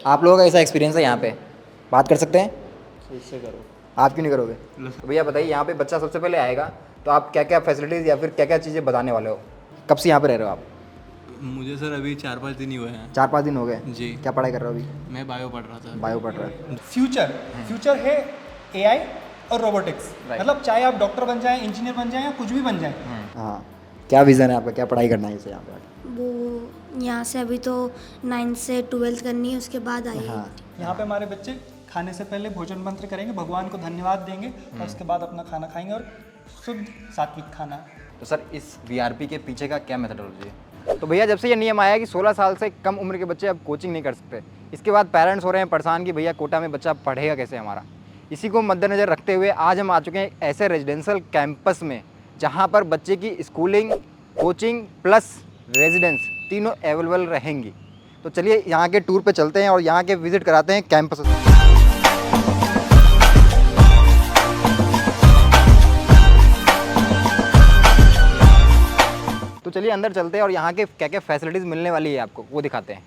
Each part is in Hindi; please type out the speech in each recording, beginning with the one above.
आप लोगों का ऐसा एक्सपीरियंस है यहाँ पे, बात कर सकते हैं? इससे करो। आप क्यों नहीं करोगे? तो भैया बताइए, यहाँ पे बच्चा सबसे पहले आएगा तो आप क्या क्या फैसिलिटीज़ या फिर क्या क्या चीज़ें बताने वाले हो? कब से यहाँ पे रह रहे हो आप? मुझे सर अभी 4-5 दिन ही हुए हैं। 4-5 दिन हो गए जी। क्या पढ़ाई कर रहे हो अभी? मैं बायो पढ़ रहा था। बायो पढ़ रहे हो। फ्यूचर है एआई और रोबोटिक्स। Right. मतलब चाहे आप डॉक्टर बन जाएं, इंजीनियर बन जाएं या कुछ भी बन जाएं। हाँ, क्या विज़न है आपका, क्या पढ़ाई करना है इसे यहाँ पे आके? वो यहाँ से अभी तो 9th से 12th करनी है, उसके बाद आई हाँ, यहाँ पे हमारे बच्चे खाने से पहले भोजन मंत्र करेंगे, भगवान को धन्यवाद देंगे और उसके बाद अपना खाना खाएंगे और शुद्ध सात्विक खाना। तो सर इस वीआरपी के पीछे का क्या मेथडोलॉजी है? तो भैया जब से ये नियम आया कि 16 साल से कम उम्र के बच्चे अब कोचिंग नहीं कर सकते, इसके बाद पेरेंट्स हो रहे हैं परेशान कि भैया कोटा में बच्चा पढ़ेगा कैसे हमारा। इसी को मद्देनज़र रखते हुए आज हम आ चुके हैं ऐसे रेजिडेंशियल कैंपस में जहाँ पर बच्चे की स्कूलिंग, कोचिंग प्लस रेजिडेंस तीनों अवेलेबल रहेंगी। तो चलिए यहाँ के टूर पे चलते हैं और यहाँ के विज़िट कराते हैं कैंपस। तो चलिए अंदर चलते हैं और यहाँ के क्या क्या फैसिलिटीज़ मिलने वाली है आपको वो दिखाते हैं।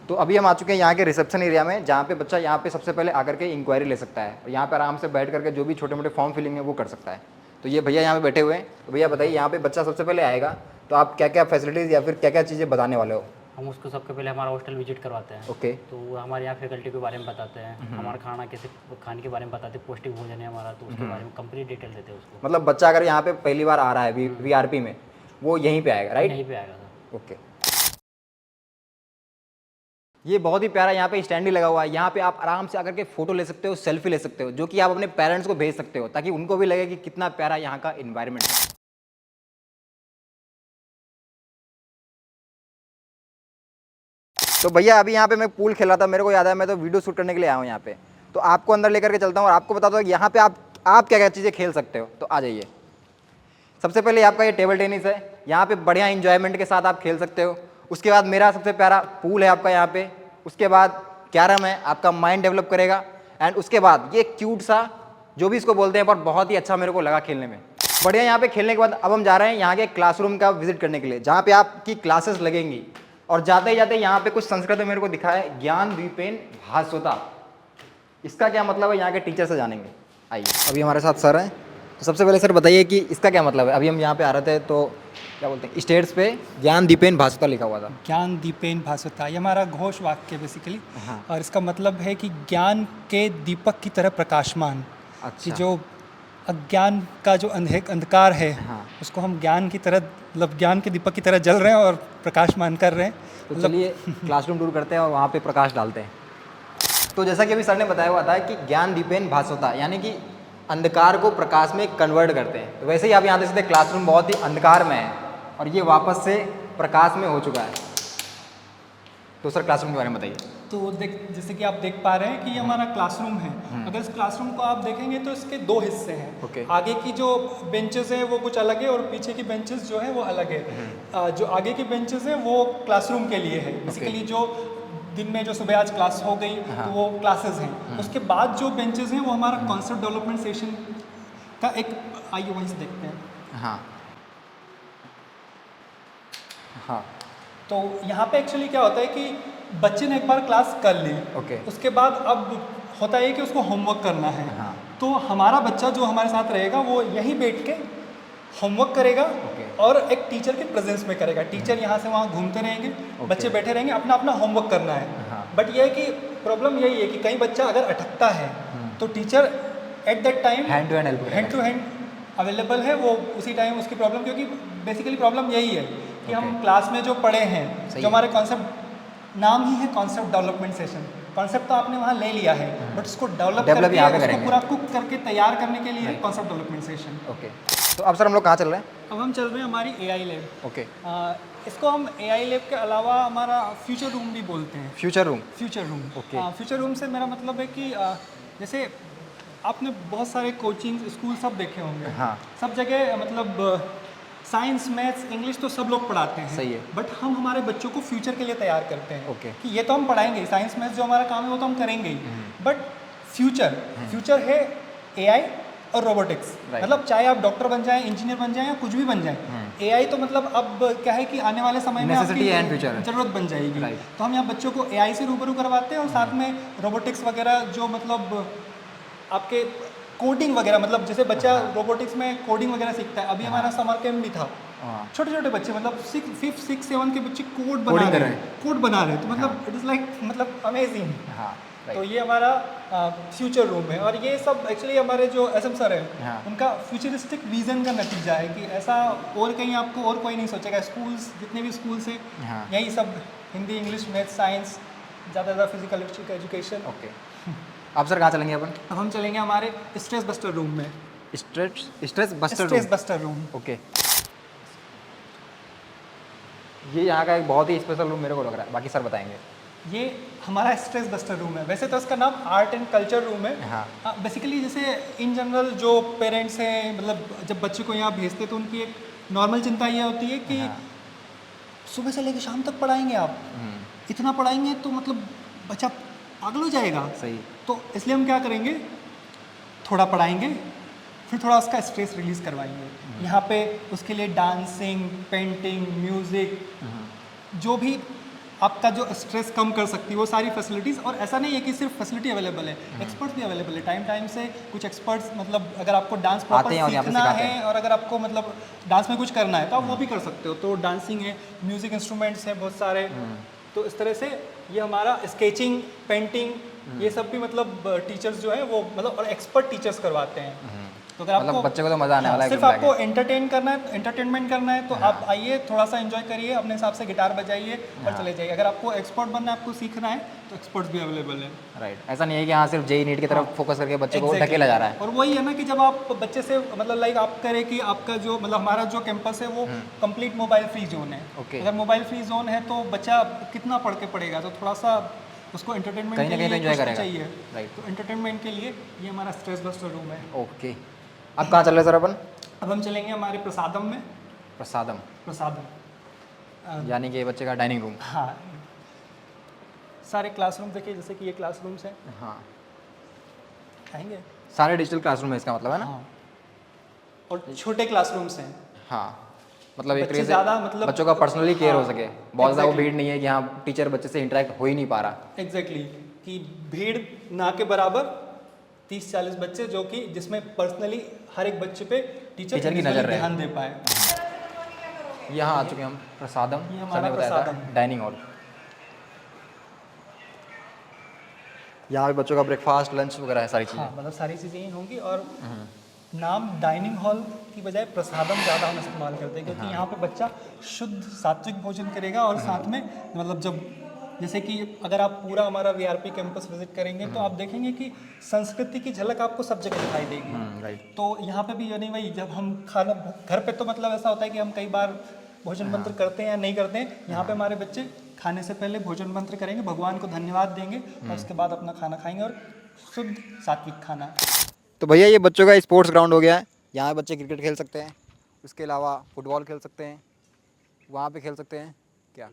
तो अभी हम आ चुके हैं यहाँ के रिसेप्शन एरिया में, जहाँ पे बच्चा यहाँ पे सबसे पहले आकर के इंक्वायरी ले सकता है और यहाँ पे आराम से बैठ करके जो भी छोटे मोटे फॉर्म फिलिंग है वो कर सकता है। तो ये भैया यहाँ पे बैठे हुए हैं। तो भैया बताइए, यहाँ पे बच्चा सबसे पहले आएगा तो आप क्या क्या फैसिलिटीज़ या फिर क्या क्या चीज़ें बताने वाले हो? हम उसको सबसे पहले हमारा हॉस्टल विजिट करवाते हैं। ओके। तो वो हमारे यहाँ फैकल्टी के बारे में बताते हैं, हमारा खाना कैसे खाने के बारे में बताते हैं, पौष्टिक भोजन है हमारा, तो उसके बारे में कंप्लीट डिटेल देते हैं उसको। मतलब बच्चा अगर यहाँ पे पहली बार आ रहा है वीआरपी में, वो यहीं पे आएगा, राइट? यहीं पे आएगा सर। ओके। ये बहुत ही प्यारा यहाँ पे स्टैंड ही लगा हुआ है। यहाँ पे आप आराम से आकर के फोटो ले सकते हो, सेल्फी ले सकते हो, जो कि आप अपने पेरेंट्स को भेज सकते हो ताकि उनको भी लगे कि कितना प्यारा यहाँ का इन्वायरमेंट है। तो भैया अभी यहाँ पे मैं पूल खेला था, मेरे को याद है, मैं तो वीडियो शूट करने के लिए आया हूँ यहाँ पे। तो आपको अंदर लेकर के चलता हूँ और आपको बताता हूँ कि यहाँ पे आप क्या क्या चीज़ें खेल सकते हो। तो आ जाइए। सबसे पहले आपका ये टेबल टेनिस है, यहाँ पे बढ़िया इंजॉयमेंट के साथ आप खेल सकते हो। उसके बाद मेरा सबसे प्यारा पूल है आपका यहाँ पे। उसके बाद कैरम है, आपका माइंड डेवलप करेगा। एंड उसके बाद ये क्यूट सा जो भी इसको बोलते हैं, पर बहुत ही अच्छा मेरे को लगा खेलने में। बढ़िया यहाँ पे खेलने के बाद अब हम जा रहे हैं यहाँ के क्लासरूम का विजिट करने के लिए, जहाँ पे आपकी क्लासेस लगेंगी। और जाते ही जाते यहाँ पे कुछ संस्कृत में मेरे को दिखा है, ज्ञान द्वीपेन भास्वता। इसका क्या मतलब है यहाँ के टीचर से जानेंगे। आइए, अभी हमारे साथ सर हैं। तो सबसे पहले सर बताइए कि इसका क्या मतलब है। अभी हम यहाँ पे आ रहे थे तो क्या बोलते हैं, स्टेट्स पे ज्ञान दीपेन भास्वता लिखा हुआ था। ज्ञान दीपेन भास्वता, ये हमारा घोष वाक्य बेसिकली। हाँ। और इसका मतलब है कि ज्ञान के दीपक की तरह प्रकाशमान। अच्छा। कि जो अज्ञान का जो अंधकार है, हाँ। उसको हम ज्ञान की तरह, मतलब ज्ञान के दीपक की तरह जल रहे हैं और प्रकाशमान कर रहे हैं। तो चलिए क्लासरूम टूर करते हैं और वहाँ पे प्रकाश डालते हैं। तो जैसा कि अभी सर ने बताया हुआ था कि ज्ञान दीपेन भास्वता, यानी कि अंधकार को प्रकाश में कन्वर्ट करते हैं। तो वैसे ही आप यहाँ देख सकते हैं क्लासरूम बहुत ही अंधकार में है और ये वापस से प्रकाश में हो चुका है। तो सर क्लासरूम के बारे में बताइए। तो जैसे कि आप देख पा रहे हैं कि ये हमारा क्लासरूम है। अगर इस क्लासरूम को आप देखेंगे तो इसके दो हिस्से हैं। ओके। आगे की जो बेंचेस हैं वो कुछ अलग है और पीछे की बेंचेस जो है वो अलग है। जो आगे की बेंचेस हैं वो क्लासरूम के लिए है। बेसिकली जो दिन में जो सुबह आज क्लास हो गई तो वो क्लासेस हैं। उसके बाद जो बेंचेस हैं वो हमारा कॉन्सेप्ट डेवलपमेंट सेशन का एक, आइए वहीं से देखते हैं। हाँ हाँ। तो यहाँ पे एक्चुअली क्या होता है कि बच्चे ने एक बार क्लास कर ली। ओके। उसके बाद अब होता है कि उसको होमवर्क करना है। हाँ। तो हमारा बच्चा जो हमारे साथ रहेगा वो यहीं बैठ के होमवर्क करेगा। ओके। और एक टीचर के प्रेजेंस में करेगा। टीचर यहाँ से वहाँ घूमते रहेंगे, बच्चे बैठे रहेंगे, अपना अपना होमवर्क करना है। हाँ। बट यह है कि प्रॉब्लम यही है कि कहीं बच्चा अगर अटकता है तो teacher at that time hand to hand help करेगा। हैंड टू हैंड अवेलेबल है, वो उसी टाइम उसकी प्रॉब्लम, क्योंकि बेसिकली प्रॉब्लम यही है कि हम क्लास में जो पढ़े हैं, जो हमारे कॉन्सेप्ट, नाम ही है कॉन्सेप्ट डेवलपमेंट सेशन। कॉन्सेप्ट तो आपने वहाँ ले लिया है बट उसको डेवलप करके उसको पूरा कुक करके तैयार करने के लिए कॉन्सेप्ट डेवलपमेंट सेशन। ओके। तो अब सर हम लोग कहाँ चल रहे हैं? अब हम चल रहे हैं हमारी एआई लैब। ओके। इसको हम एआई लैब के अलावा हमारा फ्यूचर रूम भी बोलते हैं। Future room. Future room. Okay. Future room से मेरा मतलब है कि जैसे आपने बहुत सारे कोचिंग स्कूल सब देखे होंगे। हाँ। सब जगह मतलब साइंस, मैथ्स, इंग्लिश तो सब लोग पढ़ाते हैं। सही है। बट हम हमारे बच्चों को फ्यूचर के लिए तैयार करते हैं। ओके। कि ये तो हम पढ़ाएंगे, साइंस मैथ्स जो हमारा काम है वो तो हम करेंगे ही, बट फ्यूचर है एआई और रोबोटिक्स। Right. मतलब चाहे आप डॉक्टर बन जाएं, इंजीनियर बन जाएं या कुछ भी बन जाएं, एआई तो मतलब अब क्या है कि आने वाले समय में Necessity आपकी and future है। जरूरत बन जाएगी। Right. तो हम यहाँ बच्चों को एआई से रूबरू करवाते हैं और साथ में रोबोटिक्स वगैरह जो मतलब आपके कोडिंग वगैरह, मतलब जैसे बच्चा रोबोटिक्स में कोडिंग वगैरह सीखता है। अभी हमारा समर कैंप भी था, हाँ। छोटे छोटे बच्चे मतलब 5th 6th 7th के बच्चे कोड बना Coding कर रहे रहे हैं, कोड बना रहे हैं। तो मतलब इट इज़ लाइक मतलब अमेजिंग। हाँ तो ये हमारा फ्यूचर रूम है और ये सब एक्चुअली हमारे जो एसएम सर है हाँ। उनका फ्यूचरिस्टिक विजन का नतीजा है कि ऐसा और कहीं आपको और कोई नहीं सोचेगा। स्कूल्स जितने भी स्कूल्स हैं हाँ। यही सब हिंदी, इंग्लिश, मैथ, साइंस, ज़्यादा फिजिकल एजुकेशन। ओके, अब सर कहाँ चलेंगे अपन? अब हम चलेंगे हमारे स्ट्रेस बस्टर रूम में। Stress buster stress room. Buster room. Okay, ये यहाँ का एक बहुत ही स्पेशल रूम मेरे को लग रहा है, बाकी सर बताएंगे। ये हमारा स्ट्रेस बस्टर रूम है। वैसे तो इसका नाम आर्ट एंड कल्चर रूम है। हाँ। बेसिकली जैसे इन जनरल जो पेरेंट्स हैं, मतलब जब बच्चे को यहाँ भेजते तो उनकी एक नॉर्मल चिंता ये होती है कि हाँ। सुबह से लेकर शाम तक पढ़ाएंगे आप, इतना पढ़ाएंगे तो मतलब बच्चा पागल हो जाएगा। सही। तो इसलिए हम क्या करेंगे, थोड़ा पढ़ाएंगे फिर थोड़ा उसका स्ट्रेस रिलीज करवाएंगे। यहाँ पे उसके लिए डांसिंग, पेंटिंग, म्यूज़िक, जो भी आपका जो स्ट्रेस कम कर सकती है वो सारी फैसिलिटीज़। और ऐसा नहीं है कि सिर्फ फैसिलिटी अवेलेबल है, एक्सपर्ट्स भी अवेलेबल है। टाइम से कुछ एक्सपर्ट्स, मतलब अगर आपको डांस आते प्रॉपर हैं और यहाँ पे सीखना सिखाते है और अगर आपको मतलब डांस में कुछ करना है तो आप वो भी कर सकते हो। तो डांसिंग है, म्यूज़िक इंस्ट्रूमेंट्स हैं बहुत सारे। तो इस तरह से ये हमारा स्केचिंग, पेंटिंग, ये सब भी मतलब टीचर्स जो है वो मतलब और एक्सपर्ट टीचर्स करवाते हैं। तो अगर मतलब आपको बच्चे को तो मजा आने वाला है सिर्फ एकदम आपको एंटरटेन करना है, एंटरटेनमेंट करना है तो आप आइए, थोड़ा सा एंजॉय करिए, अपने हिसाब से गिटार बजाइए और चले जाइए। अगर आपको एक्सपर्ट बनना है, आपको सीखना है तो एक्सपर्ट्स भी अवेलेबल है। राइट, ऐसा नहीं है कि यहाँ सिर्फ जेई नीट की तरफ फोकस करके बच्चे को Exactly. ढकेला जा रहा है। और वही है ना कि जब आप बच्चे से मतलब लाइक आप करें कि आपका जो मतलब हमारा जो कैंपस है वो कंप्लीट मोबाइल फ्री जोन है। Okay. अगर मोबाइल फ्री जोन है तो बच्चा कितना पढ़ के पढ़ेगा, तो थोड़ा सा उसको एंटरटेनमेंट कहीं के ना कहीं लिए तो enjoy कुछ करेगा। चाहिए। Right. तो एंटरटेनमेंट के लिए ये हमारा स्ट्रेस बस्टर रूम है। ओके, अब कहाँ चल रहे सर अपन? अब हम चलेंगे हमारे प्रसादम में। प्रसादम, प्रसादम यानी कि बच्चे का डाइनिंग रूम। हाँ, सारे क्लासरूम देखिए, जैसे कि ये क्लासरूम्स हैं, हाँ, आएंगे। सारे डिजिटल क्लासरूम है इसका मतलब, है ना? हाँ, और छोटे क्लासरूम्स हैं। हाँ, मतलब एक बच्चे तरीके ज़्यादा से मतलब बच्चों का पर्सनली केयर हो हाँ, सके। बहुत ज़्यादा वो exactly. भीड़ नहीं है कि हाँ टीचर बच्चे से इंटरेक्ट हो ही नहीं पा रहा। एग्जैक्टली कि भीड़ ना के बराबर 30-40 बच्चे, जो कि जिसमें पर्सनली हर एक बच्चे पे टीचर की नज़र रहे। ध्यान दे पाए। यहाँ आ चुके हम प्रसादम, ये सर हमारा ने बताया था प्रसादम। Dining hall. यहाँ पे बच्चों का ब्रेकफास्ट, लंच वगैरह है, सारी चीज़ें। हाँ, मतलब सारी चीज़ें ही होंगी। और नाम डाइनिंग हॉल की बजाय प्रसादम ज़्यादा हम इस्तेमाल करते हैं, क्योंकि यहाँ पे बच्चा शुद्ध सात्विक भोजन करेगा। और साथ में मतलब जब जैसे कि अगर आप पूरा हमारा वीआरपी कैंपस विजिट करेंगे तो आप देखेंगे कि संस्कृति की झलक आपको सब जगह दिखाई देगी। राइट। तो यहाँ पे भी यानी वही, जब हम खाना घर पे तो मतलब ऐसा होता है कि हम कई बार भोजन मंत्र करते हैं या नहीं करते हैं। यहाँ पे हमारे बच्चे खाने से पहले भोजन मंत्र करेंगे, भगवान को धन्यवाद देंगे और उसके बाद अपना खाना खाएंगे, और शुद्ध सात्विक खाना। तो भैया ये बच्चों का स्पोर्ट्स ग्राउंड हो गया है। यहाँ बच्चे क्रिकेट खेल सकते हैं, उसके अलावा फुटबॉल खेल सकते हैं, वहाँ पे खेल सकते हैं क्या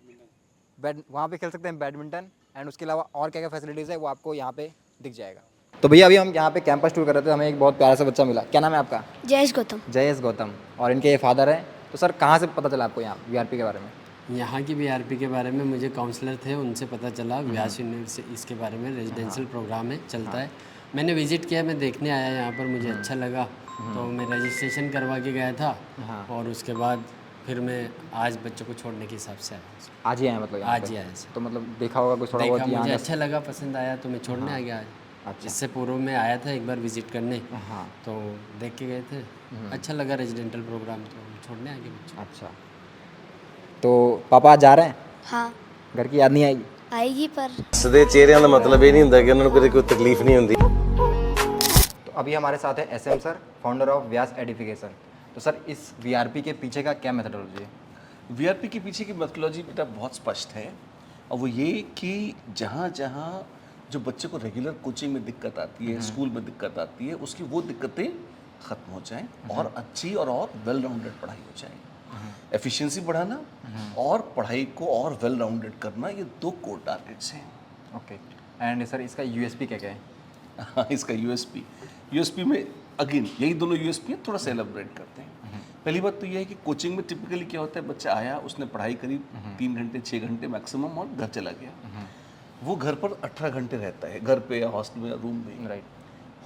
वहाँ पे खेल सकते हैं बैडमिंटन, एंड उसके अलावा और क्या क्या फैसिलिटीज़ है वो आपको यहाँ पे दिख जाएगा। तो भैया अभी हम यहाँ पे कैंपस टूर कर रहे थे, हमें एक बहुत प्यारा सा बच्चा मिला। क्या नाम है आपका? जयेश गौतम। जयेश गौतम, और इनके ये फादर हैं। तो सर कहाँ से पता चला आपको यहाँ वीआरपी के बारे में? यहाँ की वीआरपी के बारे में मुझे काउंसलर थे, उनसे पता चला व्यास यूनिवर्सिटी इसके बारे में रेजिडेंशियल प्रोग्राम है, चलता है। मैंने विजिट किया, मैं देखने आया यहाँ पर, मुझे अच्छा लगा तो मैं रजिस्ट्रेशन करवा के गया था। और उसके बाद फिर मैं आज बच्चों को छोड़ने के हिसाब से आया। आज ही आया मतलब यहाँ आज पे? ही आया सर। तो मतलब देखा होगा कुछ थोड़ा देखा, बहुत मुझे यहाँ अच्छा लगा, पसंद आया तो मैं छोड़ने आ गया आज। अच्छा। इससे पूर्व में आया था एक बार विजिट करने, हाँ। तो देख के गए थे, अच्छा लगा रेजिडेंटल प्रोग्राम, तो हम छोड़ने आ गए बच्चों। अच्छा, तो पापा आज जा रहे हैं? हाँ, घर की याद नहीं आएगी? आएगी पर ਸਦੇ ਚਿਹਰਿਆਂ ਦਾ ਮਤਲਬ ਇਹ ਨਹੀਂ ਹੁੰਦਾ ਕਿ ਉਹਨਾਂ ਨੂੰ ਕਦੇ ਕੋਈ ਤਕਲੀਫ ਨਹੀਂ ਹੁੰਦੀ। तो अभी हमारे साथ है SM sir, founder of Vyas edification. तो सर इस वीआरपी के पीछे का क्या मेथडोलॉजी है? वीआरपी के पीछे की मेथोडोलॉजी बेटा बहुत स्पष्ट है, और वो ये कि जहाँ जहाँ जो बच्चे को रेगुलर कोचिंग में दिक्कत आती है, स्कूल में दिक्कत आती है, उसकी वो दिक्कतें ख़त्म हो जाएं और अच्छी और वेल राउंडेड पढ़ाई हो जाए। एफिशिएंसी बढ़ाना और पढ़ाई को और वेल राउंडेड करना, ये दो कोर टारगेट्स हैं। ओके, एंड सर इसका USP क्या क्या है? हाँ, इसका यूएसपी में अगेन यही दोनों यूएसपी हैं, थोड़ा सा एलेबोरेट करते हैं। पहली बात तो ये है कि कोचिंग में टिपिकली क्या होता है, बच्चा आया, उसने पढ़ाई करी 3 घंटे 6 घंटे मैक्सिमम और घर चला गया। वो घर पर 18 घंटे रहता है, घर पे या हॉस्टल में या रूम में। राइट।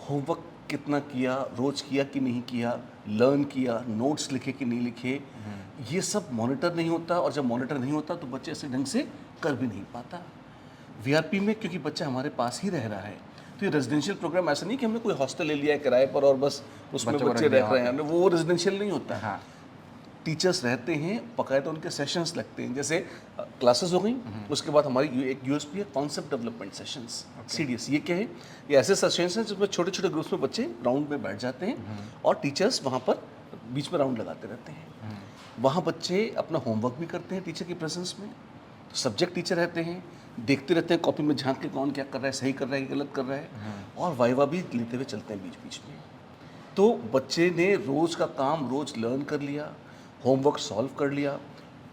होमवर्क कितना किया, रोज किया कि नहीं किया, लर्न किया, नोट्स लिखे कि नहीं लिखे, ये सब मॉनिटर नहीं होता। और जब मॉनिटर नहीं होता तो बच्चे ऐसे ढंग से कर भी नहीं पाता। वीआरपी में क्योंकि बच्चा हमारे पास ही रह रहा है, तो ये रेजिडेंशियल प्रोग्राम ऐसा नहीं कि हमने कोई हॉस्टल ले लिया है किराए पर और बस उसमें बच्चे रह रहे हैं, वो रेजिडेंशियल नहीं होता है। हाँ। टीचर्स रहते हैं, बाकायदा उनके सेशंस लगते हैं। जैसे क्लासेस हो गई, उसके बाद हमारी एक यूएसपी है कॉन्सेप्ट डेवलपमेंट सेशंस, सीडीएस। ये क्या है? ये ऐसे सेशंस हैं जिसमें छोटे छोटे ग्रुप्स में बच्चे राउंड में बैठ जाते हैं और टीचर्स वहाँ पर बीच में राउंड लगाते रहते हैं। वहाँ बच्चे अपना होमवर्क भी करते हैं टीचर की प्रेजेंस में। सब्जेक्ट टीचर रहते हैं, देखते रहते हैं कॉपी में झांक के कौन क्या कर रहा है, सही कर रहा है कि गलत कर रहा है, और वाइवा भी लेते हुए चलते हैं बीच बीच में। तो बच्चे ने रोज़ का काम रोज़ लर्न कर लिया, होमवर्क सॉल्व कर लिया।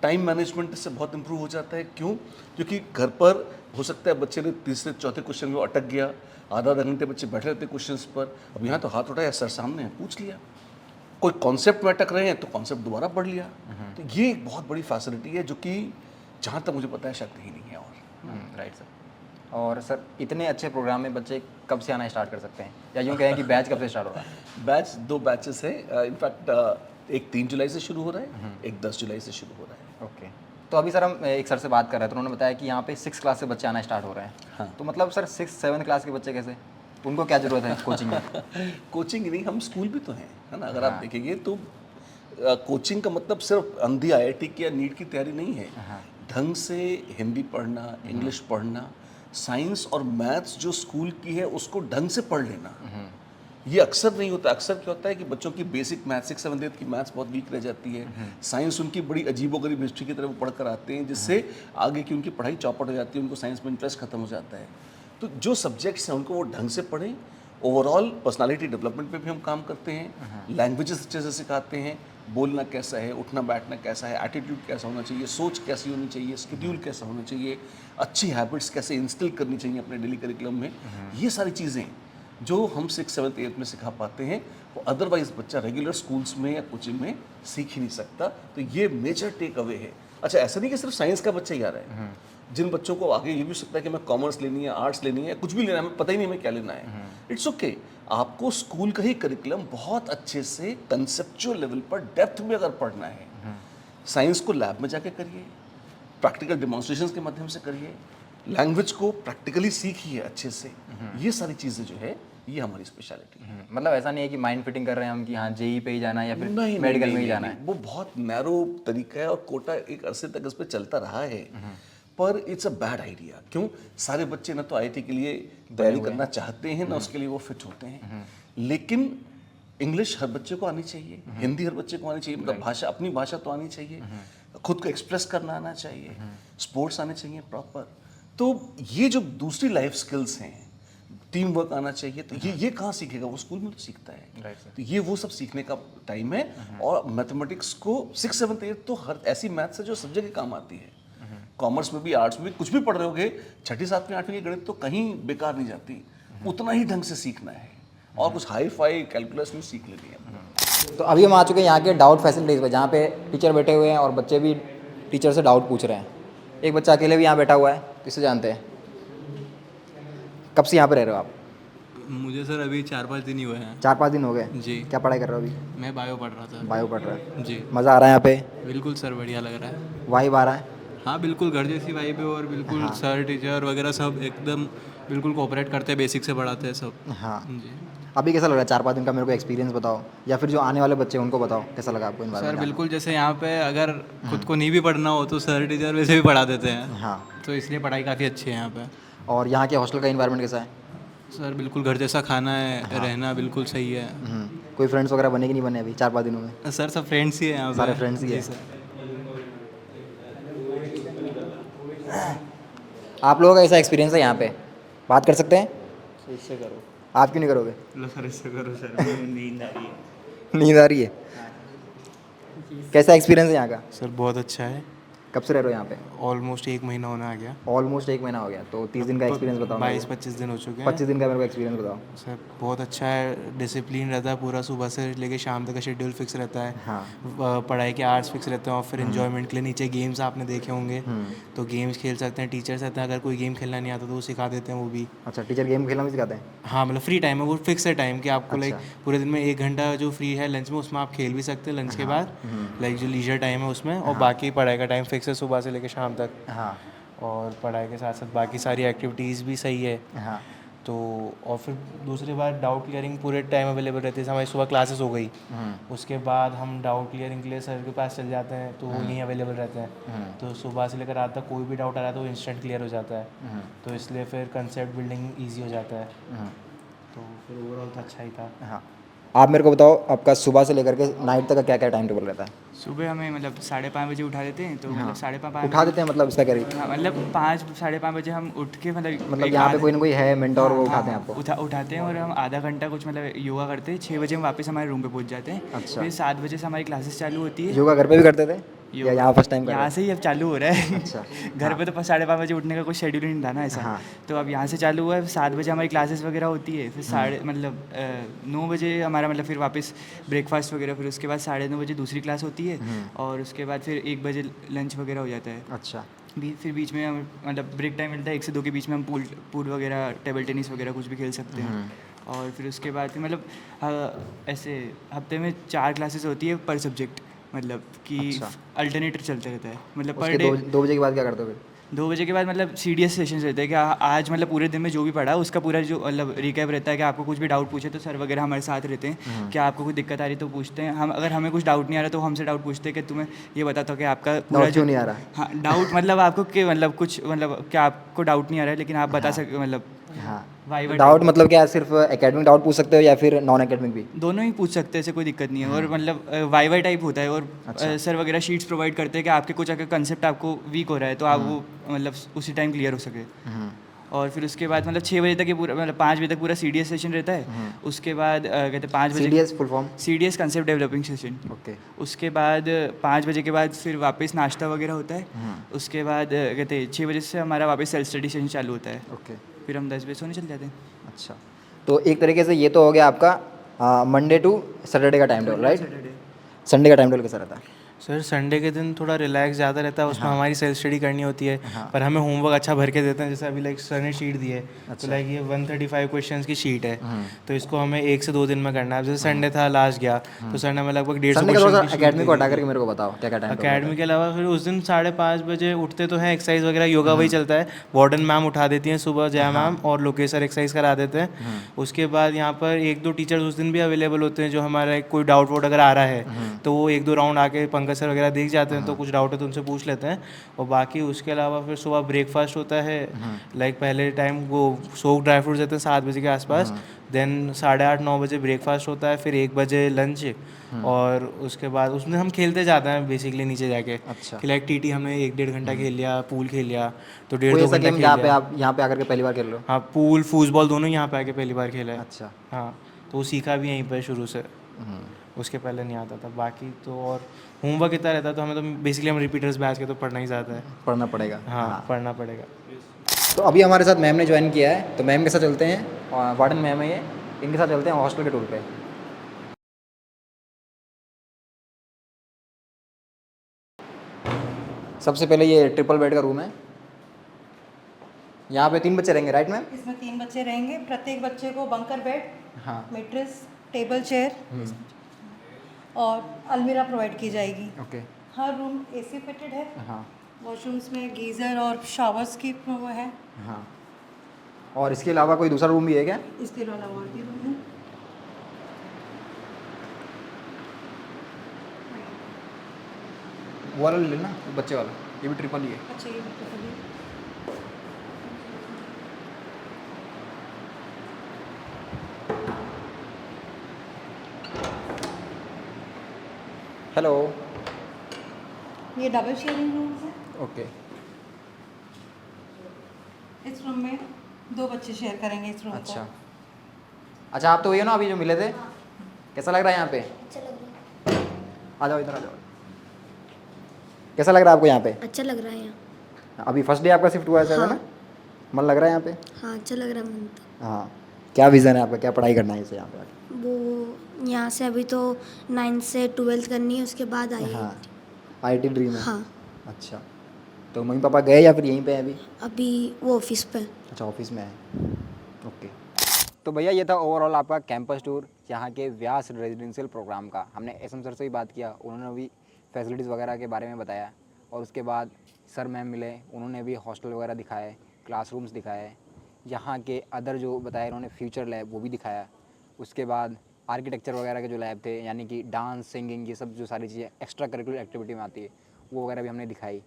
टाइम मैनेजमेंट इससे बहुत इंप्रूव हो जाता है। क्यों? क्योंकि घर पर हो सकता है बच्चे ने तीसरे चौथे क्वेश्चन में अटक गया, आधा घंटे बच्चे बैठे रहते क्वेश्चंस पर। अब यहाँ तो हाथ उठाया, सर सामने है, पूछ लिया। कोई कॉन्सेप्ट में अटक रहे हैं तो कॉन्सेप्ट दोबारा पढ़ लिया। तो ये एक बहुत बड़ी फैसिलिटी है जो कि जहाँ तक मुझे पता है शायद कहीं नहीं है। और राइट सर। और सर इतने अच्छे प्रोग्राम में बच्चे कब से आना स्टार्ट कर सकते हैं, या यूँ कहें कि बैच कब से स्टार्ट हो रहा है? बैच 2 बैचेस है। इनफैक्ट एक 3 जुलाई से शुरू हो रहा है, एक 10 जुलाई से शुरू हो रहा है। ओके। तो अभी सर हम एक सर से बात कर रहे थे, तो उन्होंने बताया कि यहाँ पे 6 क्लास से बच्चे आना स्टार्ट हो रहे हैं। हाँ। तो मतलब सर 6-7 क्लास के बच्चे कैसे, उनको क्या ज़रूरत है कोचिंग में? कोचिंग नहीं, हम स्कूल भी तो हैं, है ना। अगर आप देखेंगे तो कोचिंग का मतलब सिर्फ अंधी आईआईटी की या नीट की तैयारी नहीं है। ढंग से हिंदी पढ़ना, इंग्लिश पढ़ना, साइंस और मैथ्स जो स्कूल की है उसको ढंग से पढ़ लेना। ये अक्सर नहीं होता। अक्सर क्या होता है कि बच्चों की बेसिक मैथ्स 6, 7, 8 की मैथ्स बहुत वीक रह जाती है। साइंस उनकी बड़ी अजीबोगरीब हिस्ट्री की तरह वो पढ़ कर आते हैं, जिससे आगे की उनकी पढ़ाई चौपट हो जाती है, उनको साइंस में इंटरेस्ट खत्म हो जाता है। तो जो सब्जेक्ट्स हैं उनको वो ढंग से पढ़ें। ओवरऑल पर्सनालिटी डेवलपमेंट पे भी हम काम करते हैं, लैंग्वेजेस अच्छे से सिखाते हैं, बोलना कैसा है, उठना बैठना कैसा है, एटीट्यूड कैसा होना चाहिए, सोच कैसी होनी चाहिए, स्केड्यूल कैसा होना चाहिए, अच्छी हैबिट्स कैसे इंस्टिल करनी चाहिए अपने डेली करिकुलम में। ये सारी चीज़ें जो हम 6, 7, 8 में सिखा पाते हैं, वो अदरवाइज बच्चा रेगुलर स्कूल्स में या कोचिंग में सीख ही नहीं सकता। तो ये मेजर टेक अवे है। अच्छा, ऐसा नहीं कि सिर्फ साइंस का बच्चा ही आ रहा है। जिन बच्चों को आगे ये भी हो सकता है कि मैं कॉमर्स लेनी है, आर्ट्स लेनी है, कुछ भी लेना है, हमें पता ही नहीं हमें क्या लेना है, इट्स ओके। आपको स्कूल का ही करिकुलम बहुत अच्छे से कंसेप्चुअल लेवल पर डेप्थ में अगर पढ़ना है, साइंस को लैब में जाके करिए, प्रैक्टिकल डिमॉन्स्ट्रेशंस के माध्यम से करिए, लैंग्वेज को प्रैक्टिकली सीखिए अच्छे से। ये सारी चीज़ें जो है ये हमारी स्पेशलिटी है। मतलब ऐसा नहीं है कि माइंड फिटिंग कर रहे हैं हम कि हाँ जेई पे ही जाना है या फिर मेडिकल में ही जाना है। वो बहुत नैरो तरीका है और कोटा एक अरसे तक इस पर चलता रहा है, पर इट्स अ बैड आइडिया। क्यों? सारे बच्चे ना तो आईआईटी के लिए तैयारी करना चाहते हैं, ना उसके लिए वो फिट होते हैं। लेकिन इंग्लिश हर बच्चे को आनी चाहिए, हिंदी हर बच्चे को आनी चाहिए, मतलब भाषा, अपनी भाषा तो आनी चाहिए, खुद को एक्सप्रेस करना आना चाहिए, स्पोर्ट्स आने चाहिए प्रॉपर। तो ये जो दूसरी लाइफ स्किल्स हैं, टीम वर्क आना चाहिए, तो ये कहाँ सीखेगा? वो स्कूल में तो सीखता है। तो ये वो सब सीखने का टाइम है। और मैथमेटिक्स को 6, 7, 8 तो हर ऐसी मैथ्स है जो सब जगह काम आती है। कॉमर्स में भी, आर्ट्स में भी, कुछ भी पढ़ रहे होगे, 6ठी, 7वीं, 8वीं की गणित तो कहीं बेकार नहीं जाती। उतना ही ढंग से सीखना है और कुछ हाई फाई कैलकुलस नहीं सीख लेनी है। तो अभी हम आ चुके हैं यहाँ के डाउट फैसिलिटीज़ पे, जहाँ पे टीचर बैठे हुए हैं और बच्चे भी टीचर से डाउट पूछ रहे हैं। एक बच्चा अकेले भी यहाँ बैठा हुआ है, इसे जानते हैं। कब से यहाँ पे रह रहे हो आप? मुझे सर अभी 4-5 दिन ही हुए हैं। 4-5 दिन हो गए? जी। क्या पढ़ाई कर रहे हो अभी? मैं बायो पढ़ रहा था। बायो पढ़ रहा है। जी। मज़ा आ रहा है यहाँ पे? बिल्कुल सर, बढ़िया लग रहा है। वाइब आ रहा है? हाँ बिल्कुल, घर जैसी वाइब है और बिल्कुल सर टीचर वगैरह सब एकदम बिल्कुल कोऑपरेट करते हैं, बेसिक से पढ़ाते हैं सब। हाँ। जी अभी कैसा लग रहा है 4-5 दिन का? मेरे को एक्सपीरियंस बताओ, या फिर जो आने वाले बच्चे हैं उनको बताओ, कैसा लगा आपको सर? इन्वायरमेंट? बिल्कुल, जैसे यहाँ पे अगर खुद को नहीं भी पढ़ना हो तो सर टीचर वैसे भी पढ़ा देते हैं। हाँ। तो इसलिए पढ़ाई काफ़ी अच्छी है यहाँ पे। और यहाँ के हॉस्टल का इन्वायरमेंट कैसा है? सर बिल्कुल घर जैसा खाना है, रहना बिल्कुल सही है। कोई फ्रेंड्स वगैरह बने कि नहीं बने अभी 4-5 दिनों में? सर सब फ्रेंड्स ही हैं यहाँ पे। सारे फ्रेंड्स ही जी हैं। सर। आप लोगों का ऐसा एक्सपीरियंस है यहाँ पे? बात कर सकते हैं? इससे करो। आप क्यों नहीं करोगे? लो सर, इससे करो सर, नींद आ रही है। नींद आ रही है? कैसा एक्सपीरियंस है यहाँ का? सर बहुत अच्छा है। कब से रह रहे हो यहाँ पे? ऑलमोस्ट 1 महीना होने आ गया। ऑलमोस्ट 1 महीना हो गया, तो 30 दिन का एक्सपीरियंस बताओ। 22-25 दिन हो चुके हैं। 25 दिन का मेरे को एक्सपीरियंस बताओ। सर बहुत अच्छा है, डिसिप्लिन रहता है पूरा, सुबह से लेके शाम तक का शेड्यूल फिक्स रहता है। हाँ। पढ़ाई के आवर्स फिक्स रहते हैं और फिर इन्जॉयमेंट के लिए नीचे गेम्स आपने देखे होंगे, तो गेम्स खेल सकते हैं। टीचर्स रहते हैं, अगर कोई गेम खेलना नहीं आता तो वो सिखा देते हैं वो भी। अच्छा, टीचर गेम खेलना भी सिखाते हैं? हाँ, मतलब फ्री टाइम है, वो फिक्स है टाइम कि आपको लाइक अच्छा। पूरे दिन में 1 घंटा जो फ्री है लंच में, उसमें आप खेल भी सकते हैं लंच के बाद, लाइक जो लीजर टाइम है उसमें। और बाकी पढ़ाई का टाइम फिक्स है सुबह से लेकर शाम तक। हाँ और पढ़ाई के साथ साथ बाकी सारी एक्टिविटीज़ भी सही है। हाँ तो और फिर दूसरी बात, डाउट क्लियरिंग पूरे टाइम अवेलेबल रहती है। हमारी सुबह क्लासेस हो गई, उसके बाद हम डाउट क्लियरिंग के लिए सर के पास चल जाते हैं, तो वो यहीं अवेलेबल रहते हैं। तो सुबह से लेकर रात तक कोई भी डाउट आ रहा है तो वो इंस्टेंट क्लियर हो जाता है। तो इसलिए फिर कंसेप्ट बिल्डिंग ईजी हो जाता है। तो फिर ओवरऑल तो अच्छा ही था। हाँ। आप मेरे को बताओ, आपका सुबह से लेकर के नाइट तक का क्या क्या टाइम टेबल रहता है? सुबह हमें मतलब 5:30 बजे उठा देते हैं, तो मतलब 5:30 उठा देते हैं मतलब इसका क्या रीज़न? हाँ, मतलब 5-5:30 बजे हम उठ के मतलब यहाँ पे कोई ना कोई है मेंटोर, वो उठाते हैं आपको? उठाते हैं और हम आधा घंटा कुछ मतलब योगा करते हैं। 6 बजे हम वापस हमारे रूम पे पहुंच जाते हैं। अच्छा। फिर 7 बजे से हमारी क्लासेस चालू होती है। योगा घर पे भी करते थे या यहाँ फर्स्ट टाइम कर रहे यहाँ से ही अब चालू हो रहा है। अच्छा। घर पे तो 5:30 बजे उठने का कोई शेड्यूल नहीं था ना ऐसा। हाँ। तो अब यहाँ से चालू हुआ है। 7 बजे हमारी क्लासेस वगैरह होती है। फिर 9 बजे हमारा मतलब फिर वापस ब्रेकफास्ट वगैरह, फिर उसके बाद 9:30 बजे दूसरी क्लास होती है और उसके बाद फिर 1 बजे लंच वगैरह हो जाता है। अच्छा। फिर बीच में हम मतलब ब्रेक टाइम मिलता है 1 से 2 के बीच में हम पूल वगैरह, टेबल टेनिस वगैरह कुछ भी खेल सकते हैं। और फिर उसके बाद फिर मतलब ऐसे हफ्ते में 4 क्लासेस होती है पर सब्जेक्ट, मतलब कि अच्छा। अल्टरनेटर चलता रहता है मतलब पर उसके डे। 2 बजे के बाद क्या करते हो फिर? 2 बजे के बाद मतलब CDS सेशंस रहते हैं कि आज मतलब पूरे दिन में जो भी पढ़ा उसका पूरा जो मतलब रिकैप रहता है कि आपको कुछ भी डाउट पूछे तो सर वगैरह हमारे साथ रहते हैं। क्या आपको कुछ दिक्कत आ रही तो पूछते हैं हम, अगर हमें कुछ डाउट नहीं आ रहा तो हमसे डाउट पूछते हैं कि तुम्हें ये बताता हो कि आपका पूरा डाउट क्यों नहीं आ रहा? हाँ, डाउट मतलब आपको कि मतलब कुछ मतलब क्या आपको डाउट नहीं आ रहा है लेकिन आप बता सकते मतलब हाँ। वाइवा डाउट मतलब क्या, सिर्फ एकेडमिक डाउट पूछ सकते हो या फिर नॉन एकेडमिक भी? दोनों ही पूछ सकते हैं, ऐसे कोई दिक्कत नहीं है। और मतलब वाई टाइप होता है और सर वगैरह शीट्स प्रोवाइड करते हैं कि आपके कुछ अगर कंसेप्ट आपको वीक हो रहा है तो आप वो मतलब उसी टाइम क्लियर हो सके। और फिर उसके बाद मतलब 6 बजे तक ये पूरा मतलब 5 बजे तक पूरा CDS सेशन रहता है। उसके बाद कहते हैं 5 बजे CDS full form? CDS concept developing session. Okay. उसके बाद 5 बजे के बाद फिर वापस नाश्ता वगैरह होता है। उसके बाद कहते हैं 6 बजे से हमारा वापस सेल्फ स्टडी सेशन चालू होता है। ओके। फिर हम 10 बजे सोने चल जाते हैं। अच्छा, तो एक तरीके से ये तो हो गया आपका मंडे टू सैटरडे का टाइम टेबल, राइट? संडे का टाइम टेबल कैसा रहता है? सर संडे के दिन थोड़ा रिलैक्स ज़्यादा रहता है, उसमें हमारी सेल्फ स्टडी करनी होती है। पर हमें होमवर्क अच्छा भर के देते हैं, जैसे अभी लाइक सर ने शीट दी है, तो लाइक ये 135 क्वेश्चंस की शीट है, तो इसको हमें 1 से 2 दिन में करना है। जैसे संडे था लास्ट गया, तो सर ने हमें लगभग 150 क्वेश्चन की एकेडमी को हटा करके मेरे को बताओ क्या क्या टाइम टेबल? अकेडमी के अलावा फिर उस दिन 5:30 बजे उठते तो हैं, एक्सरसाइज वगैरह योगा वही चलता है। वार्डन मैम उठा देती हैं सुबह, जया मैम और लोकेश सर एक्सरसाइज करा देते हैं। उसके बाद यहाँ पर 1-2 टीचर्स उस दिन भी अवेलेबल होते हैं, जो हमारा कोई डाउट वाउट अगर आ रहा है तो वो 1-2 राउंड आके पंकज सर वगैरह देख जाते हैं, तो कुछ डाउट है तो उनसे पूछ लेते हैं। और बाकी उसके अलावा फिर सुबह ब्रेकफास्ट होता है, लाइक पहले टाइम वो सोक ड्राई फ्रूट्स देते हैं 7 बजे के आसपास, देन 8:30-9 बजे ब्रेकफास्ट होता है, फिर 1 बजे लंच, और उसके बाद उसमें हम खेलते जाते हैं बेसिकली नीचे जाके। अच्छा। कि लाइक TT हमने 1-1.5 घंटा खेल लिया, पूल खेल लिया, तो कोई 1.5-2 ऐसा घंटा गेम खेल जहाँ पे लिया। आप यहाँ पे आकर के पहली बार खेल लो? हाँ, पूल फुटबॉल दोनों यहाँ पे आके पहली बार खेला है। अच्छा। हाँ, तो वो सीखा भी यहीं पर शुरू से, उसके पहले नहीं आता था। बाकी तो और होमवर्क इतना रहता है तो हमें तो बेसिकली हम रिपीटर्स बैच के तो पढ़ना ही चाहता है। पढ़ना पड़ेगा। हाँ, पढ़ना पड़ेगा। तो अभी हमारे साथ मैम ने ज्वाइन किया है, तो मैम के साथ चलते हैं, और वार्डन मैम है ये, इनके साथ चलते हैं हॉस्टल के टूर पे। सबसे पहले ये ट्रिपल बेड का रूम है, यहाँ पे 3 बच्चे रहेंगे, राइट मैम? इसमें 3 बच्चे रहेंगे, प्रत्येक बच्चे को बंकर बेड, हाँ। मेट्रेस, टेबल चेयर और अलमीरा प्रोवाइड की जाएगी। ओके। हर रूम AC फिटेड है। हाँ वॉशरूम्स में गीज़र और शावर्स की वो है। हाँ। और इसके अलावा कोई दूसरा रूम भी है क्या? इसके अलावा और भी रूम है। वो वाला ले लेना, बच्चे वाला, ये भी ट्रिपल ही है। अच्छा, ये बताइए। हेलो। ये डबल शेयरिंग रूम है। ओके। इस रूम में 2 बच्चे शेयर करेंगे इस रूम को। अच्छा अच्छा, आप तो वही हो ना अभी जो मिले थे? कैसा लग रहा है यहाँ पे? अच्छा लग रहा है। आ जाओ इधर, आ जाओ। कैसा लग रहा है आपको यहाँ पे? अच्छा लग रहा है यहाँ। अभी फर्स्ट डे आपका शिफ्ट हुआ है शायद, है ना? मन लग रहा है यहाँ पे? हाँ अच्छा लग रहा है मन तो। हाँ, क्या विज़न है आपका, क्या पढ़ाई करना है इसे यहाँ पे आके? वो यहाँ से अभी तो 9th से 12th करनी है, उसके बाद आई हाँ, IIT ड्रीम है। हाँ अच्छा, तो मम्मी पापा गए या फिर यहीं पे हैं अभी? अभी वो ऑफिस पे। अच्छा, ऑफिस में है। ओके, तो भैया ये था ओवरऑल आपका कैंपस टूर यहाँ के व्यास रेजिडेंशियल प्रोग्राम का। हमने एसएम सर से भी बात किया, उन्होंने भी फैसिलिटीज़ वगैरह के बारे में बताया, और उसके बाद सर मैम मिले, उन्होंने भी हॉस्टल वगैरह दिखाए, क्लासरूम्स दिखाए, यहाँ के अदर जो बताया उन्होंने फ्यूचर लैब वो भी दिखाया। उसके बाद आर्किटेक्चर वगैरह के जो लैब थे, यानी कि डांस, सिंगिंग, ये सब जो सारी चीज़ें एक्स्ट्रा करिकुलर एक्टिविटी में आती है वो वगैरह भी हमने दिखाई।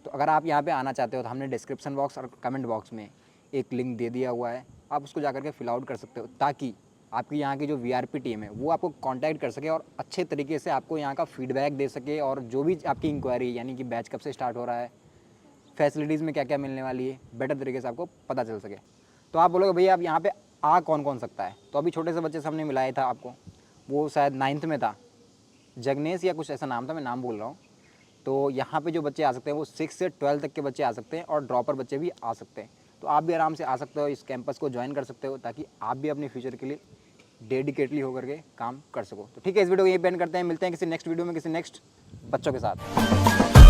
तो अगर आप यहाँ पे आना चाहते हो तो हमने डिस्क्रिप्शन बॉक्स और कमेंट बॉक्स में एक लिंक दे दिया हुआ है, आप उसको जा करके फिल आउट कर सकते हो, ताकि आपकी यहाँ की जो वीआरपी टीम है वो आपको कांटेक्ट कर सके और अच्छे तरीके से आपको यहाँ का फीडबैक दे सके, और जो भी आपकी इंक्वायरी, यानी कि बैच कब से स्टार्ट हो रहा है, फैसिलिटीज़ में क्या क्या मिलने वाली है, बेटर तरीके से आपको पता चल सके। तो आप बोलोगे भैया आप यहाँ पे आ कौन कौन सकता है, तो अभी छोटे से बच्चे से हमने मिलाया था आपको, वो शायद 9th में था, जगनेश या कुछ ऐसा नाम था, मैं नाम बोल रहा हूँ। तो यहाँ पे जो बच्चे आ सकते हैं वो 6 से 12 तक के बच्चे आ सकते हैं, और ड्रॉपर बच्चे भी आ सकते हैं। तो आप भी आराम से आ सकते हो, इस कैंपस को ज्वाइन कर सकते हो, ताकि आप भी अपने फ्यूचर के लिए डेडिकेटली होकर के काम कर सको। तो ठीक है, इस वीडियो को यहीं पे एंड करते हैं, मिलते हैं किसी नेक्स्ट वीडियो में किसी नेक्स्ट बच्चों के साथ।